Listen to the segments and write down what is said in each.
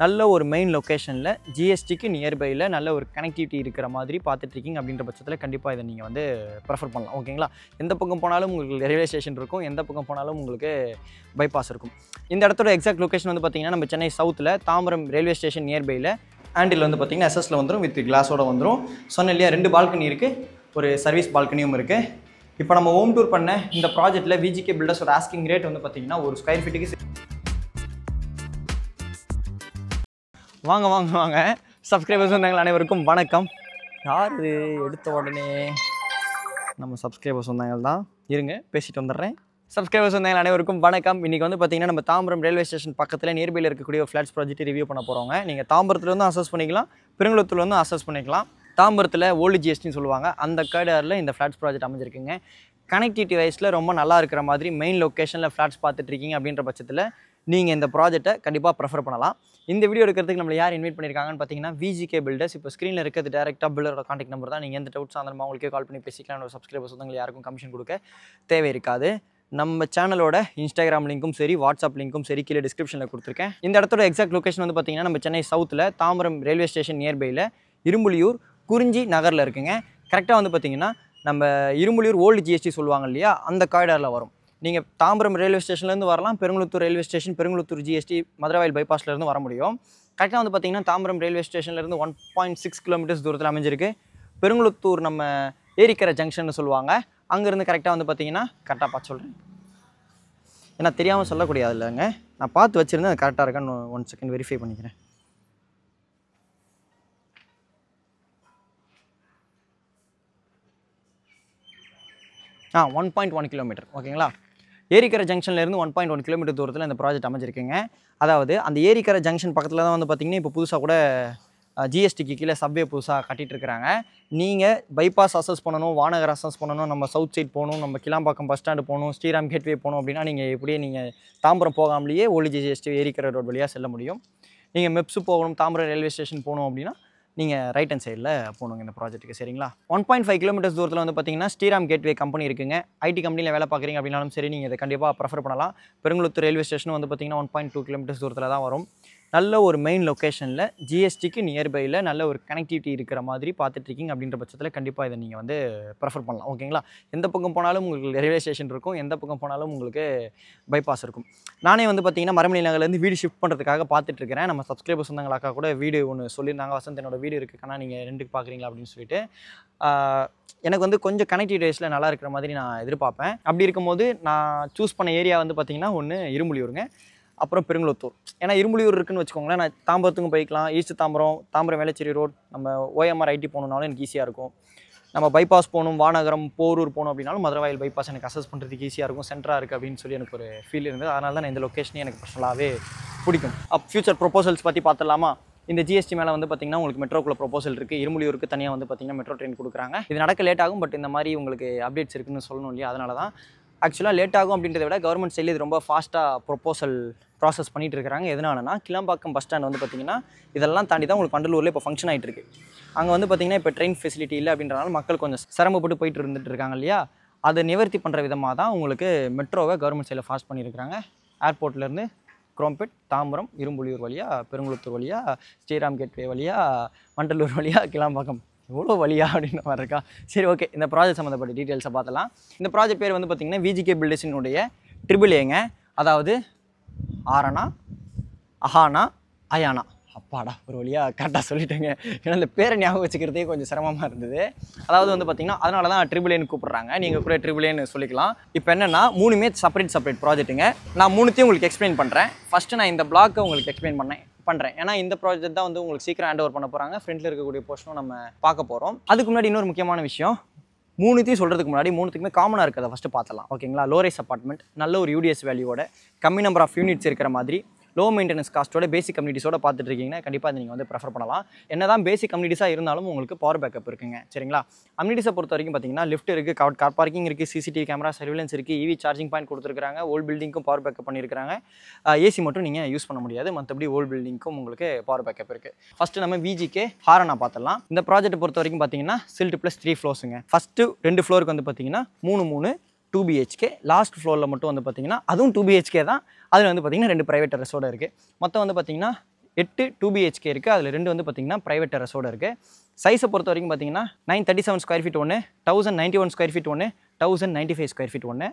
நல்ல ஒரு மெயின் லொக்கேஷனில் ஜிஎஸ்டிக்கு நியர்பையில் நல்ல ஒரு கனெக்டிவிட்டி இருக்கிற மாதிரி பார்த்துட்ருக்கீங்க அப்படின்ற பட்சத்தில் கண்டிப்பாக இதை நீங்கள் வந்து ப்ரெஃபர் பண்ணலாம். ஓகேங்களா? எந்த பக்கம் போனாலும் உங்களுக்கு ரயில்வே ஸ்டேஷன் இருக்கும், எந்த பக்கம் போனாலும் உங்களுக்கு பைபாஸ் இருக்கும். இந்த இடத்தோட எக்ஸாக்ட் லொக்கேஷன் வந்து பார்த்திங்கன்னா நம்ம சென்னை சவுத்தில் தாம்பரம் ரயில்வே ஸ்டேஷன் நியர்பையில் ஹேண்டில் வந்து பார்த்திங்கன்னா எஸ்எஸ்ல வந்துடும், வித் கிளாஸோட வந்துடும். சொன்ன இல்லையா, 2 பால்கனி இருக்குது, ஒரு சர்வீஸ் பால்கனியும் இருக்குது. இப்போ நம்ம ஹோம் டூர் பண்ண இந்த ப்ராஜெக்ட்டில் விஜிகே பில்டர்ஸோட ஆஸ்கிங் ரேட் வந்து பார்த்திங்கன்னா ஒரு ஸ்கொயர் ஃபீட்டுக்கு வாங்க சப்ஸ்கிரைபர்ஸ் வந்தாங்க அனைவருக்கும் வணக்கம். யார் இது எடுத்த உடனே நம்ம சப்ஸ்கிரைபர்ஸ் வந்தாங்க தான், இருங்க பேசிட்டு வந்துடுறேன். சப்ஸ்கிரைபர்ஸ் வந்தாங்க அனைவருக்கும் வணக்கம். இன்றைக்கி வந்து பார்த்திங்கன்னா நம்ம தாம்பரம் ரயில்வே ஸ்டேஷன் பக்கத்தில் நியர்பையில் இருக்கக்கூடிய ஒரு ஃப்ளாட்ஸ் ப்ராஜெக்ட் ரிவ்யூ பண்ண போகிறோங்க. நீங்கள் தாம்பரத்தில் வந்து அசஸ் பண்ணிக்கலாம், பெருங்குளத்தூர்ல வந்து அசஸ் பண்ணிக்கலாம். தாம்பரத்தில் ஓல்டு ஜிஎஸ்டின்னு சொல்லுவாங்க, அந்த கேடரில் இந்த ஃப்ளாட்ஸ் ப்ராஜெக்ட் அமைஞ்சிருக்குங்க. கனெக்டிவிட்டி வைஸில் ரொம்ப நல்லா இருக்கிற மாதிரி மெயின் லொக்கேஷனில் ஃப்ளாட்ஸ் பார்த்துட்ருக்கீங்க அப்படின்ற பட்சத்தில் நீங்கள் இந்த ப்ராஜெக்ட்டை கண்டிப்பாக ப்ரெஃபர் பண்ணலாம். இந்த வீடியோ எடுக்கிறதுக்கு நம்மளை யார் இன்வைட் பண்ணியிருக்காங்கன்னு பார்த்தீங்கன்னா விஜிகே பில்டர்ஸ். இப்போ ஸ்க்ரீனில் இருக்கிறது டேரெக்டாக பில்டரோட கான்டாக்ட் நம்பர் தான். நீங்கள் எந்த டவுட்ஸ் ஆனாலும் அவங்களுக்கே கால் பண்ணி பேசிக்கலாம். ஒரு சப்ஸ்கிரைபர்ஸ் வந்து யாருக்கும் கமிஷன் கொடுக்க தேவை இருக்காது. நம்ம சேனலோட இன்ஸ்டாகிராம் லிங்க்கும் சரி, வாட்ஸ்அப் லிங்க்கும் சரி கீழே டிஸ்கிரிப்ஷனில் கொடுத்துருக்கேன். இந்த இடத்தோட எக்ஸாக்ட் லொக்கேஷன் வந்து பார்த்தீங்கன்னா நம்ம சென்னை சவுத்தில் தாம்பரம் ரயில்வே ஸ்டேஷன் நியர்பையில் இரும்புலியூர் குறிஞ்சி நகரில் இருக்குங்க. கரெக்டாக வந்து பார்த்தீங்கன்னா நம்ம இரும்புலியூர் ஓல்டு ஜிஎஸ்டி சொல்லுவாங்க இல்லையா, அந்த காரிடாரில் வரும். நீங்கள் தாம்பரம் ரயில்வே ஸ்டேஷன்லேருந்து வரலாம், Perungalathur railway station, Perungalathur GST, Maduravoyal பைபாஸ்லேருந்து வர முடியும். கரெக்டாக வந்து பார்த்திங்கன்னா தாம்பரம் ரயில்வே ஸ்டேஷன்லேருந்து 1.6 கிலோமீட்டர்ஸ் தூரத்தில் அமைஞ்சிருக்கு. பெருங்குளத்தூர் நம்ம ஏரிக்கரை ஜங்ஷன் சொல்லுவாங்க, அங்கேருந்து கரெக்டாக வந்து பார்த்திங்கன்னா கரெக்டாக பார்த்து சொல்கிறேன், ஏன்னா தெரியாமல் சொல்லக்கூடியது இல்லைங்க, நான் பார்த்து வச்சுருந்தேன், அது கரெக்டாக இருக்கான்னு 1 செகண்ட் வெரிஃபை பண்ணிக்கிறேன். ஆ 1.1 கிலோமீட்டர். ஓகேங்களா? ஏரிக்கரை ஜங்ஷன்லேருந்து 1.1 கிலோமீட்டர் தூரத்தில் இந்த ப்ராஜெக்ட் அமைஞ்சிருக்குங்க. அதாவது அந்த ஏரிக்கரை ஜங்ஷன் பக்கத்தில் தான் வந்து பார்த்திங்கன்னா இப்போ புதுசாக கூட ஜிஎஸ்டிக்கு கீழே சப்வே புதுசாக கட்டிகிட்டு இருக்கிறாங்க. நீங்கள் பைபாஸ் அசஸ் பண்ணணும், வானகர் அசஸ் பண்ணணும், நம்ம சவுத் சைட் போகணும், நம்ம கிளாம்பாக்கம் பஸ் ஸ்டாண்டு போகணும், ஸ்ரீராம் கேட்வே போகணும் அப்படின்னா நீங்கள் இப்படியே நீங்கள் தாம்பரம் போகாமலேயே ஓல்டு ஜிஎஸ்டி ஏரிக்கரை ரோட் வழியாக செல்ல முடியும். நீங்கள் மெப்ஸு போகணும், தாம்பரம் ரயில்வே ஸ்டேஷன் போகணும் அப்படின்னா நீங்கள் ரைட் ஹேண்ட் சைடில் போகணுங்க இந்த ப்ராஜெக்ட்டுக்கு. சரிங்களா? 1.5 கிலோமீட்டர்ஸ் தூரத்தில் வந்து பார்த்தீங்கன்னா ஸ்ரீராம் கேட்வே கம்பெனி இருக்குங்க. ஐடி கம்பெனியில் வேலை பார்க்குறீங்க அப்படின்னாலும் சரி, நீங்கள் இதை கண்டிப்பாக ப்ரெஃபர் பண்ணலாம். பெருங்குளத்தூர் ரயில்வே ஸ்டேஷன் வந்து பார்த்தீங்கன்னா 1.2 கிலோமீட்டர்ஸ் தூரத்தில் தான் வரும். நல்ல ஒரு மெயின் லொக்கேஷனில் ஜிஎஸ்டிக்கு நியர்பையில் நல்ல ஒரு கனெக்டிவிட்டி இருக்கிற மாதிரி பார்த்துட்ருக்கீங்க அப்படின்ற பட்சத்தில் கண்டிப்பாக இதை நீங்கள் வந்து ப்ரெஃபர் பண்ணலாம். ஓகேங்களா? எந்த பக்கம் போனாலும் உங்களுக்கு ரயில்வே ஸ்டேஷன் இருக்கும், எந்த பக்கம் போனாலும் உங்களுக்கு பைபாஸ் இருக்கும். நானே வந்து பார்த்தீங்கன்னா மரமணி நகர்லேருந்து வீடு ஷிஃப்ட் பண்ணுறதுக்காக பார்த்துட்ருக்கிறேன். நம்ம சப்ஸ்கிரைபர்ஸ் வந்தாங்களாக்கா கூட வீடு ஒன்று சொல்லியிருந்தாங்க, வசந்த் என்னோட வீடு இருக்குன்னா நீங்கள் 2க்கு பார்க்குறீங்களா அப்படின்னு சொல்லிட்டு. எனக்கு வந்து கொஞ்சம் கனெக்டிவிட்டி வைஸில் நல்லா இருக்கிற மாதிரி நான் எதிர்பார்ப்பேன். அப்படி இருக்கும்போது நான் சூஸ் பண்ண ஏரியா வந்து பார்த்திங்கன்னா ஒன்று இரும்புலியூருங்க, அப்புறம் பெருங்குளத்தூர். ஏன்னா இரும்புலியூர் இருக்குன்னு வச்சுக்கோங்களேன், நான் தாம்பரத்துக்கும் போய்க்கலாம், ஈஸ்ட் தாம்பரம் வேளச்சேரி ரோட், நம்ம ஓஎம்ஆர் ஐடி போகணுன்னாலும் எனக்கு ஈஸியாக இருக்கும். நம்ம பைபாஸ் போகணும், வானகரம் போரூர் போகணும் அப்படின்னாலும் மதுரவாயில் பைபாஸ் எனக்கு அசஸ் பண்ணுறதுக்கு ஈஸியாக இருக்கும், சென்டராக இருக்குது அப்படின்னு சொல்லி எனக்கு ஒரு ஃபீல் இருந்தது. அதனால தான் இந்த லொக்கேஷனே எனக்கு பர்சனலாகவே பிடிக்கும். ஃபியூச்சர் ப்ரொபோசல்ஸ் பற்றி பார்த்துடலாமா? இந்த ஜிஎஸ்டி மேலே வந்து பார்த்திங்கன்னா உங்களுக்கு மெட்ரோக்குள்ள ப்ரொபோசல் இருக்குது. இரும்புலியூருக்கு தனியாக வந்து பார்த்திங்கன்னா மெட்ரோ ட்ரெயின் கொடுக்குறாங்க. இது நடக்க லேட் ஆகும், பட் இந்த மாதிரி உங்களுக்கு அப்டேட்ஸ் இருக்குன்னு சொல்லணும் இல்லையா, அதனால தான். ஆக்சுவலாக லேட் ஆகும் அப்படின்றத விட கவர்மெண்ட் சைடில் இது ரொம்ப ஃபாஸ்ட்டாக ப்ரொபோசல் ப்ராசஸ் பண்ணிகிட்டு இருக்கிறாங்க. எதனாலனா கிளாம்பாக்கம் பஸ் ஸ்டாண்ட் வந்து பார்த்திங்கன்னா இதெல்லாம் தாண்டி தான் உங்களுக்கு வண்டலூரில் இப்போ ஃபங்க்ஷன் ஆகிட்டு இருக்கு. அங்கே வந்து பார்த்திங்கன்னா இப்போ ட்ரெயின் ஃபெசிலிட்டி இல்லை அப்படின்றனால மக்கள் கொஞ்சம் சிரமப்பட்டு போயிட்டு இருந்துட்டு இருக்காங்க இல்லையா, அதை நிவர்த்தி பண்ணுற விதமாக தான் உங்களுக்கு மெட்ரோவை கவர்மெண்ட் சைடில் ஃபாஸ்ட் பண்ணியிருக்கிறாங்க. ஏர்போர்ட்லேருந்து குரோம்பேட், தாம்பரம், இரும்புலியூர் வழியாக, பெருங்குளத்தூர் வழியாக, ஸ்ரீராம் கேட்வே வழியாக, வண்டலூர் வழியாக, கிளாம்பாக்கம், எவ்வளோ வழியா அப்படின்ற மாதிரி இருக்கா. சரி, ஓகே, இந்த ப்ராஜெக்ட் சம்மந்தப்பட்ட டீட்டெயில்ஸை பார்த்தலாம். இந்த ப்ராஜெக்ட் பேர் வந்து பார்த்திங்கன்னா விஜிகே பில்டர்ஸினுடைய AAA, அதாவது ஆரணா, அஹானா, அயானா. அப்பாடா, ஒரு வழியாக கரெக்டாக சொல்லிட்டேங்க. ஏன்னா இந்த பேரை ஞாபகம் வச்சுக்கிறதே கொஞ்சம் சிரமமாக இருந்தது. அதாவது வந்து பார்த்திங்கன்னா அதனால தான் AAAன்னு கூப்பிட்றாங்க, நீங்கள் கூட AAAன்னு சொல்லிக்கலாம். இப்போ என்னென்னா 3மே செப்பரேட் ப்ராஜெக்ட்டுங்க. நான் 3த்தையும் உங்களுக்கு எக்ஸ்பிளைன் பண்ணுறேன். ஃபஸ்ட்டு நான் இந்த பிளாக்கை உங்களுக்கு எக்ஸ்பிளைன் பண்ணுறேன். ஏன்னா இந்த ப்ராஜெக்ட் தான் வந்து உங்களுக்கு சீக்கிரம் ஹேண்ட் ஓவர் பண்ண போகிறாங்க. ஃப்ரண்ட்டில் இருக்கக்கூடிய போர்ஷனும் நம்ம பார்க்க போகிறோம். அதுக்கு முன்னாடி இன்னொரு முக்கியமான விஷயம், 3த்தையும் சொல்கிறதுக்கு முன்னாடி 3த்துக்குமே காமனாக இருக்கிறத ஃபஸ்ட்டு பார்த்துலாம். ஓகேங்களா? லோ ரைஸ் அப்பார்ட்மெண்ட், நல்ல ஒரு யூடிஎஸ் வேல்யூவோட, கம்மி நம்பர் ஆஃப் யூனிட்ஸ் இருக்கிற மாதிரி, லோ மெயின்டெனன்ஸ் காஸ்ட்டோட, பேசிக் கம்யூனிட்டிஸோட பார்த்துட்டு இருக்கீங்கன்னா கண்டிப்பாக அதை நீங்கள் வந்து ப்ரெஃபர் பண்ணலாம். என்ன தான் பேசிக் கம்யூனிட்டிஸாக இருந்தாலும் உங்களுக்கு பவர் பேக்கப் இருக்குங்க. சரிங்களா? அம்யூனிட்டிஸை பொறுத்த வரைக்கும் பார்த்தீங்கன்னா லிஃப்ட் இருக்குது, கார் பார்க்கிங் இருக்குது, சிசிடிவி கேமரா சர்வீலன்ஸ் இருக்குது, EV சார்ஜிங் பாயிண்ட் கொடுத்துருக்காங்க, ஓல்ட் பில்டிங்க்கும் பவர் பேக்கப் பண்ணியிருக்காங்க. ஏசி மட்டும் நீங்கள் யூஸ் பண்ண முடியாது, மற்றபடி ஓல்ட் பில்டிங்க்கும் உங்களுக்கு பவர் பேக்கப் இருக்குது. ஃபஸ்ட்டு நம்ம விஜிகே ஹாரனா பார்த்துடலாம். இந்த ப்ராஜெக்ட் பொறுத்த வரைக்கும் பார்த்தீங்கன்னா சில்ட் ப்ளஸ் 3 ஃப்ளோர்ஸுங்க. ஃபஸ்ட்டு 2 ஃப்ளோருக்கு வந்து பார்த்தீங்கன்னா 3 2 BHK, லாஸ்ட் ஃப்ளோரில் மட்டும் வந்து பார்த்தீங்கன்னா அதுவும் 2 BHK தான். அதில் வந்து பார்த்தீங்கன்னா 2 ப்ரைவேட் டெரஸோடு இருக்குது. மொத்தம் வந்து பார்த்தீங்கன்னா 8 2 BHK இருக்குது. அதில் 2 வந்து பார்த்திங்கன்னா ப்ரைவேட் டெரஸோடு இருக்குது. சைஸை பொறுத்த வரைக்கும் பார்த்தீங்கன்னா 937 ஸ்கொயர் ஃபீட் ஒன்று, 1091 ஸ்கொயர் ஃபீட் ஒன்று, 1095 ஸ்கொயர் ஃபீட் ஒன்று.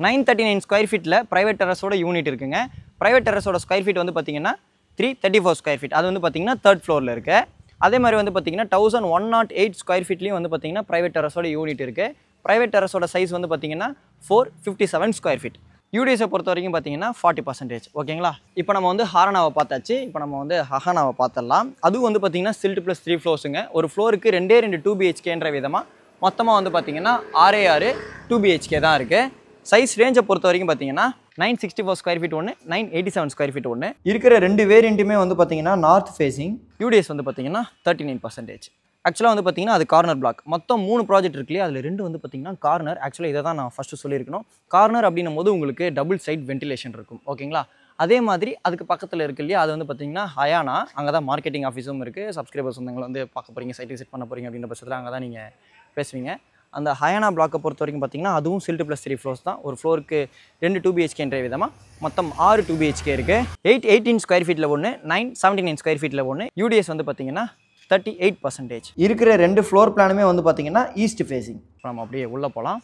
939 ஸ்கொயர் ஃபீட்டில் ப்ரைவேட் டெரஸோட யூனிட் இருக்குங்க. ப்ரைவேட் டெரஸோட ஸ்கொயர் ஃபீட் வந்து பார்த்திங்கன்னா 334 ஸ்கொயர் ஃபீட். அது வந்து பார்த்திங்கன்னா 3rd ஃப்ளோரில் இருக்குது. அதே மாதிரி வந்து பார்த்திங்கன்னா 1108 ஸ்கொயர் ஃபீட்லேயும் வந்து பார்த்திங்கன்னா ப்ரைவேட் டெரஸோட யூனிட் இருக்குது. ப்ரைவேட் டெரஸோட சைஸ் வந்து பார்த்திங்கன்னா 457 ஸ்கொயர் ஃபீட். யூடிஎஸை பொறுத்த வரைக்கும் பார்த்தீங்கன்னா 40%. ஓகேங்களா? இப்போ நம்ம வந்து ஹாரனாவை பார்த்தாச்சு. இப்போ நம்ம வந்து ஹஹானாவை பார்த்துடலாம். அதுவும் வந்து பார்த்தீங்கன்னா சில்ட் ப்ளஸ் 3 ஃப்ளோர்ஸுங்க. ஒரு ஃப்ளோருக்கு 2 2 2BHKன்ற விதமாக மொத்தமாக வந்து பார்த்தீங்கன்னா 6 2 BHK தான் இருக்குது. சைஸ் ரேஞ்சை பொறுத்த வரைக்கும் பார்த்தீங்கன்னா 964 ஸ்கொயர் ஃபீட் ஒன்று, 987 ஸ்கொயர் ஃபீட் ஒன்று. இருக்கிற 2 வேரியண்ட்டுமே வந்து பார்த்தீங்கன்னா நார்த் ஃபேஸிங். யூடிஎஸ் வந்து பார்த்தீங்கன்னா 39%. ஆக்சுவலாக வந்து பார்த்தீங்கன்னா அது கார்னர் பிளாக். மொத்தம் 3 ப்ராஜெக்ட் இருக்கு இல்லையா, அதில் 2 வந்து பார்த்தீங்கன்னா கார்னர். ஆக்சுவலாக இதை தான் நான் ஃபஸ்ட்டு சொல்லியிருக்கணும். கார்னர் அப்படின்னும் போது உங்களுக்கு டபுள் சைட் வென்டிலேஷன் இருக்கும். ஓகேங்களா? அதே மாதிரி அதுக்கு பக்கத்தில் இருக்கு இல்லையா, அது வந்து பார்த்தீங்கன்னா ஹயானா. அங்கே தான் மார்க்கெட்டிங் ஆஃபீஸும் இருக்குது. சப்ஸ்கிரைபர்ஸ் வந்து வந்து பார்க்க போகிறீங்க, சைட் விசிட் பண்ண போகிறீங்க அப்படின்ற பட்சத்தில் அங்கே தான் நீங்கள் பேசுவீங்க. அந்த ஹயானா பிளாக்கை பொறுத்த வரைக்கும் பார்த்தீங்கன்னா அதுவும் சில்ட் ப்ளஸ் 3 ஃப்ளோர்ஸ் தான். ஒரு ஃப்ளோருக்கு 2 2BHKன்ற விதமாக மொத்தம் 6 2BHK இருக்குது. 818 ஸ்கொயர் ஃபீட்டில் ஒன்று, 979 ஸ்கொயர் ஃபீட்டில் ஒன்று. யூடிஎஸ் வந்து பார்த்தீங்கன்னா 38%. இருக்கிற 2 ஃப்ளோர் பிளானுமே வந்து பார்த்தீங்கன்னா ஈஸ்ட் ஃபேஸிங். நம்ம அப்படியே உள்ளே போகலாம்.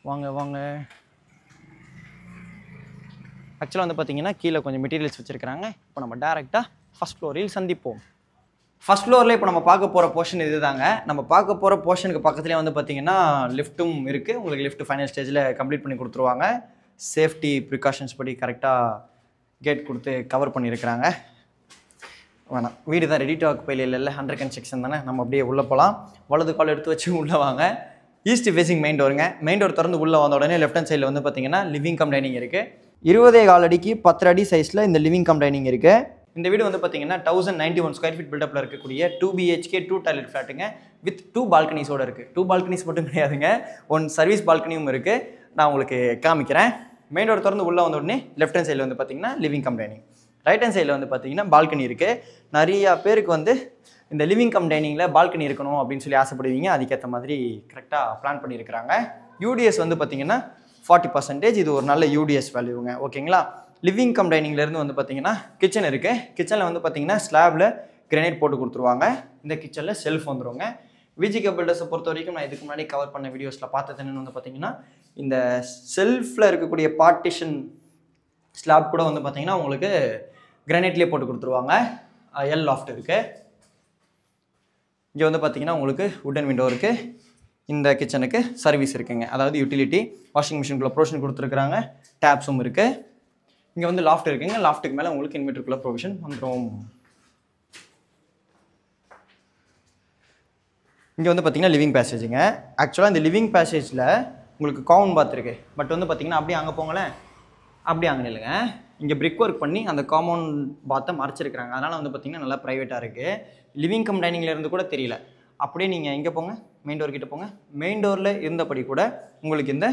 வாங்க வாங்க. ஆக்சுவலாக வந்து பார்த்தீங்கன்னா கீழே கொஞ்சம் மெட்டீரியல்ஸ் வச்சுருக்கிறாங்க. இப்போ நம்ம டேரெக்டாக ஃபஸ்ட் ஃப்ளோரில் சந்திப்போம். ஃபஸ்ட் ஃப்ளோரில் இப்போ நம்ம பார்க்க போகிற போர்ஷன் இது தாங்க. நம்ம பார்க்க போகிற போர்ஷனுக்கு பக்கத்துலேயே வந்து பார்த்தீங்கன்னா லிஃப்ட்டும் இருக்குது. உங்களுக்கு லிஃப்ட் ஃபைனல் ஸ்டேஜில் கம்ப்ளீட் பண்ணி கொடுத்துருவாங்க. சேஃப்டி ப்ரிகாஷன்ஸ் படி கரெக்டாக கேட் கொடுத்து கவர் பண்ணியிருக்கிறாங்க. வேணாம், வீடு தான் ரெடி டு ஆக்குபை இல்லை, அண்டர் கன்ஸ்ட்ரக்ஷன் தானே. நம்ம அப்படியே உள்ளே போகலாம். வலது கால் எடுத்து வச்சு உள்ளே வாங்க. ஈஸ்ட் ஃபேஸிங் மெயின் டோருங்க. மெயின் டோர் திறந்து உள்ளே வந்த உடனே லெஃப்ட் ஹேண்ட் சைடில் வந்து பார்த்தீங்கன்னா லிவிங் கம் டைனிங் இருக்குது. 20 அடிக்கு 10 அடி சைஸில் இந்த லிவிங் கம் டைனிங் இருக்குது. இந்த வீடு வந்து பார்த்தீங்கன்னா 1091 ஸ்கொயர் ஃபீட் பில்டப்பில் இருக்கக்கூடிய 2 BHK 2 டாய்லெட் ஃப்ளாட்டுங்க. வித் 2 பால்கனிஸோடு இருக்குது. 2 பால்கனிஸ் மட்டும் கிடையாதுங்க, 1 சர்வீஸ் பால்கனியும் இருக்குது. நான் உங்களுக்கு காமிக்கிறேன். மெயின் டோர் திறந்து உள்ளே வந்த உடனே லெஃப்ட் ஹேண்ட் சைடில் வந்து பார்த்தீங்கன்னா living come dining, right hand சைடில் வந்து பார்த்தீங்கன்னா பால்கனி இருக்குது. நிறையா பேருக்கு வந்து இந்த லிவிங் கம் டைனிங்கில் பால்கனி இருக்கணும் அப்படின்னு சொல்லி ஆசைப்படுவீங்க. அதுக்கேற்ற மாதிரி கரெக்டாக பிளான் பண்ணியிருக்கிறாங்க. யூடிஎஸ் வந்து பார்த்தீங்கன்னா 40%. இது ஒரு நல்ல யூடிஎஸ் வேல்யூங்க. ஓகேங்களா? லிவிங் கம் டைனிங்லேருந்து வந்து பார்த்தீங்கன்னா கிச்சன் இருக்குது. கிச்சனில் வந்து பார்த்தீங்கன்னா ஸ்லாபில் கிரானைட் போட்டு கொடுத்துருவாங்க. இந்த கிச்சனில் செல்ஃப் வந்துடுங்க. விஜிகே பில்டர்ஸை பொறுத்த வரைக்கும் நான் இதுக்கு முன்னாடி கவர் பண்ண வீடியோஸில் பார்த்தது என்னென்னு வந்து பார்த்தீங்கன்னா இந்த செல்ஃபில் இருக்கக்கூடிய பார்ட்டிஷன் ஸ்லாப் கூட வந்து பார்த்தீங்கன்னா உங்களுக்கு கிரானைட்லேயே போட்டு கொடுத்துருவாங்க. எல் லாஃப்ட் இருக்குது. இங்கே வந்து பார்த்தீங்கன்னா உங்களுக்கு உட்டன் விண்டோ இருக்குது. இந்த கிச்சனுக்கு சர்வீஸ் இருக்குங்க, அதாவது யூட்டிலிட்டி. வாஷிங் மிஷினுக்குள்ள ப்ரொவிஷன் கொடுத்துருக்குறாங்க. டேப்ஸும் இருக்குது. இங்கே வந்து லாஃப்ட் இருக்குங்க. லாஃப்ட்டுக்கு மேலே உங்களுக்கு இன்வெர்ட்டருக்குள்ள ப்ரொவிஷன் வந்துடும். இங்கே வந்து பார்த்தீங்கன்னா லிவிங் பேசேஜுங்க. ஆக்சுவலாக இந்த லிவிங் பேசேஜில் உங்களுக்கு காமன் பாத் இருக்குது. பட் வந்து பார்த்தீங்கன்னா அப்படியே அங்கே போங்களேன், அப்படியே அங்கே இல்லைங்க. இங்கே பிரிக் ஒர்க் பண்ணி அந்த காமன் பாத்தை மறைச்சிருக்கிறாங்க. அதனால் வந்து பார்த்தீங்கன்னா நல்லா ப்ரைவேட்டாக இருக்குது. லிவிங் கம் டைனிங்லேருந்து கூட தெரியல. அப்படியே நீங்கள் எங்கே போங்க, மெயின் டோர் கிட்டே போங்க. மெயின் டோரில் இருந்தபடி கூட உங்களுக்கு இந்த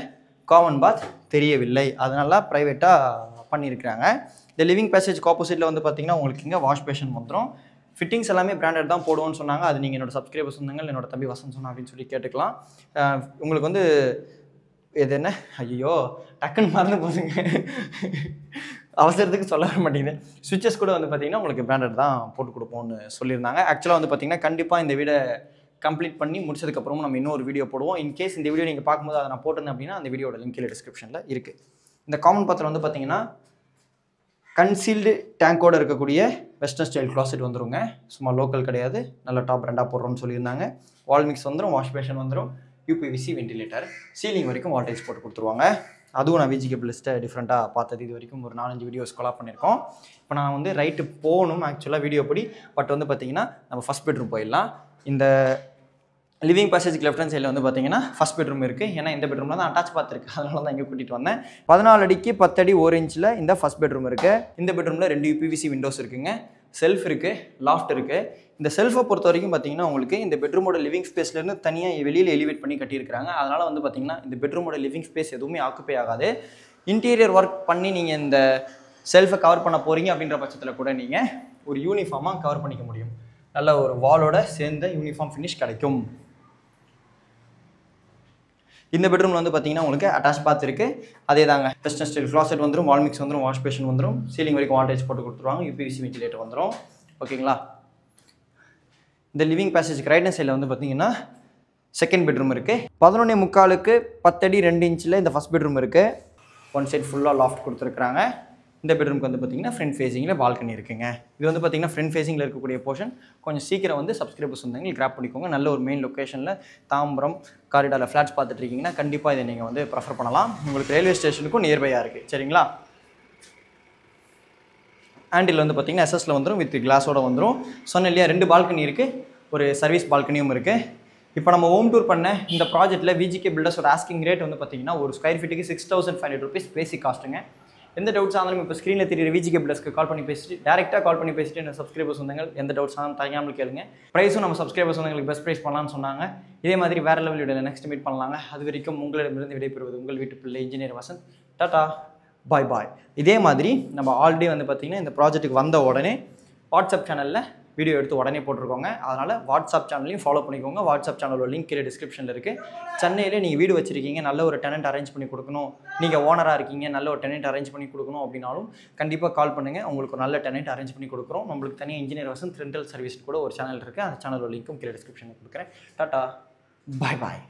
காமன் பாத் தெரியவில்லை. அதனால ப்ரைவேட்டாக பண்ணியிருக்கிறாங்க. இந்த லிவிங் பேசேஜ்க்கு ஆப்போசிட்டில் வந்து பார்த்தீங்கன்னா உங்களுக்கு இங்கே வாஷ் பேஷன் வந்துடும். ஃபிட்டிங்ஸ் எல்லாமே பிராண்டட் தான் போடுவோன்னு சொன்னாங்க. அது நீங்கள் என்னோட சப்ஸ்கிரைபர்ஸ் சொன்னாங்க, என்னோட தம்பி வசந்த் சொன்னா அப்படின்னு சொல்லி கேட்டுக்கலாம். உங்களுக்கு வந்து இது என்ன, ஐயோ டக்குன்னு மறந்து போதுங்க, அவசரத்துக்கு சொல்ல வர மாட்டேங்குது. சுவிட்சஸ் கூட வந்து பார்த்தீங்கன்னா உங்களுக்கு பிராண்டட் தான் போட்டு கொடுப்போம்னு சொல்லியிருந்தாங்க. ஆக்சுவலாக வந்து பார்த்தீங்கன்னா கண்டிப்பாக இந்த வீடை கம்ப்ளீட் பண்ணி முடிச்சதுக்கப்புறமும் நம்ம இன்னொரு வீடியோ போடுவோம். இன்கேஸ் இந்த வீடியோ நீங்கள் பார்க்கும்போது அதை நான் போட்டிருந்தேன் அப்படின்னா அந்த வீடியோட லிங்க் கீழே டிஸ்கிரிப்ஷனில் இருக்குது. இந்த காமன் பாத்திரம் வந்து பார்த்தீங்கன்னா கன்சீல்டு டேங்கோடு இருக்கக்கூடிய வெஸ்டர்ன் ஸ்டைல் க்ளாசெட் வந்துருங்க. சும்மா லோக்கல் கிடையாது, நல்ல டாப் ரெண்டாக போடுறோம்னு சொல்லியிருந்தாங்க. வால் மிக்ஸ் வந்துடும், வாஷ் பேஷன் வந்துடும், யூபிவிசி வென்டிலேட்டர், சீலிங் வரைக்கும் வால்டேஜ் போட்டு கொடுத்துருவாங்க. அதுவும் நான் விஜிகே லிஸ்ட்டை டிஃப்ரெண்ட்டாக பார்த்தது. இது வரைக்கும் ஒரு 4-5 வீடியோஸ் கொலாப் பண்ணியிருக்கோம். இப்போ நான் வந்து ரைட்டு போகணும் ஆக்சுவலாக வீடியோ படி. பட் வந்து பார்த்தீங்கன்னா நம்ம ஃபஸ்ட் பெட்ரூம் போயிடலாம். இந்த லிவிங் பேசேஜ்க்கு லெஃப்ட் ஹேண்ட் சைடில் வந்து பார்த்தீங்கன்னா ஃபஸ்ட் பெட்ரூம் இருக்குது. ஏன்னா இந்த பெட்ரூமில் தான் அட்டாச் பார்த்துருக்கு, அதனால தான் இங்கே கூட்டிகிட்டு வந்தேன். 14 அடிக்கு 10 அடி 1 இன்ச்சில் இந்த ஃபஸ்ட் பெட்ரூம் இருக்குது. இந்த பெட்ரூமில் 2 யூபிவிசி விண்டோஸ் இருக்குங்க, செல்ஃப் இருக்குது, லாஃப்ட் இருக்குது. இந்த செல்ஃபை பொறுத்த வரைக்கும் பார்த்தீங்கன்னா உங்களுக்கு இந்த பெட்ரூமோட லிவிங் ஸ்பேஸ்லேருந்து தனியாக வெளியில் எலிவேட் பண்ணி கட்டியிருக்கிறாங்க. அதனால் வந்து பார்த்தீங்கன்னா இந்த பெட்ரூமோட லிவிங் ஸ்பேஸ் எதுவுமே ஆக்குப்பே ஆகாது. இன்டீரியர் ஒர்க் பண்ணி நீங்கள் இந்த செல்ஃபை கவர் பண்ண போகிறீங்க அப்படின்ற பட்சத்தில் கூட நீங்கள் ஒரு யூனிஃபார்மாக கவர் பண்ணிக்க முடியும். நல்ல ஒரு வாலோட சேர்ந்த யூனிஃபார்ம் ஃபினிஷ் கிடைக்கும். இந்த பெட்ரூமில் வந்து பார்த்தீங்கன்னா உங்களுக்கு அட்டாச் பாத் இருக்குது. அதே தாங்க வெஸ்டர்ன் ஸ்டைல் க்ளாசெட் வந்துடும், வால் மிக்ஸ் வந்துடும், வாஷ் பேஷன் வந்துடும், சீலிங் வரைக்கும் வால்டேஜ் போட்டு கொடுத்துருவாங்க, யூபிவிசி வென்டிலேட்டர் வந்துடும். ஓகேங்களா. இந்த லிவிங் பேசேஜுக்கு ரைட் ஹேண்ட் சைடில் வந்து பார்த்தீங்கன்னா செகண்ட் பெட்ரூம் இருக்குது. 11.75க்கு 10 அடி 2 இன்ச்சில் இந்த ஃபஸ்ட் பெட்ரூம் இருக்குது. ஒன் சைட் ஃபுல்லாக லாஃப்ட் கொடுத்துருக்குறாங்க. இந்த பெட்ரூமுக்கு வந்து பார்த்தீங்கன்னா ஃப்ரண்ட் ஃபேஸிங்கில் பால்கனி இருக்குங்க. இது வந்து பார்த்தீங்கன்னா ஃப்ரண்ட் ஃபேஸிங்கில் இருக்கக்கூடிய போர்ஷன் கொஞ்சம் சீக்கிரம் வந்து சப்ஸ்கிரைபர்ஸ் வந்தாங்க கிராப் பண்ணிக்கோங்க. நல்ல ஒரு மெயின் லொக்கேஷனில் தாம்பரம் காரிடாரில் ஃப்ளாட்ஸ் பார்த்துட்டு இருக்கீங்கன்னா கண்டிப்பாக இதை நீங்கள் வந்து ப்ரிஃபர் பண்ணலாம். உங்களுக்கு ரயில்வே ஸ்டேஷனுக்கும் நியர்பையாக இருக்குது. சரிங்களா. ஹேண்டில் வந்து பார்த்தீங்கன்னா எஸ்எஸ்ல வந்துடும், வித் கிளாஸோட வந்துடும். சொன்ன இல்லையா 2 பால்கனி இருக்குது, ஒரு சர்வீஸ் பால்கனியும் இருக்குது. இப்போ நம்ம ஹோம் டூர் பண்ண இந்த ப்ராஜெக்ட்டில் விஜிகே பில்டர்ஸோட ஆஸ்கிங் ரேட் வந்து பார்த்தீங்கன்னா ஒரு ஸ்கொயர் ஃபீட்டுக்கு 6,500 rupees பேசிக் காஸ்ட்டுங்க. எந்த டவுட்ஸ் ஆனாலும் இப்போ ஸ்க்ரீனில் தெரியுற விஜிகே பில்டர்ஸ்க்கு கால் பண்ணி பேசிட்டு டேரெக்டாக கால் பண்ணி பேசிட்டு என்ன சப்ஸ்கிரைபர்ஸ் வந்தாங்க எந்த டவுட்ஸ் ஆனாலும் தயாமல் கேளுங்க. ப்ரைஸும் நம்ம சப்ஸ்கிரைபர்ஸ் வந்தவங்களுக்கு பெஸ்ட் ப்ரைஸ் பண்ணலாம்னு சொன்னாங்க. இதே மாதிரி வேறு லெவல் வீடியோவில் நெக்ஸ்ட் மீட் பண்ணலாங்க. அது வரைக்கும் உங்களிடமிருந்து விடைபெறுவது உங்கள் வீட்டு பிள்ளை இன்ஜினியர் வசந்த். டாடா பாய் பாய். இதே மாதிரி நம்ம ஆல்ரெடி வந்து பார்த்திங்கன்னா இந்த ப்ராஜெக்ட்டுக்கு வந்த உடனே வாட்ஸ்அப் சேனலில் வீடியோ எடுத்து உடனே போட்டிருக்கோங்க. அதனால் வாட்ஸ்அப் சேனலையும் ஃபாலோ பண்ணிக்கோங்க. வாட்ஸ்அப் சேனலோட லிங்க் கீழே டிஸ்கிரிப்ஷனில் இருக்குது. சென்னையில் நீங்கள் வீடு வச்சுருக்கீங்க, நல்ல ஒரு டெனண்ட் அரேஞ்ச் பண்ணி கொடுக்கணும், நீங்கள் ஓனராக இருக்கீங்க, நல்ல ஒரு டெனண்ட் அரேஞ்ச் பண்ணி கொடுக்கணும் அப்படின்னாலும் கண்டிப்பாக கால் பண்ணுங்கள். உங்களுக்கு ஒரு நல்ல டெனண்ட் அரேஞ்ச் பண்ணி கொடுக்குறோம். நம்மளுக்கு தனியாக இன்ஜினியர் வசந்த் ரெண்டல் சர்வீஸ் கூட ஒரு சேனல் இருக்குது. அந்த சேனலோட லிங்க்கும் கீழே டிஸ்கிரிப்ஷனில் கொடுக்குறேன். டாடா பாய் பாய்.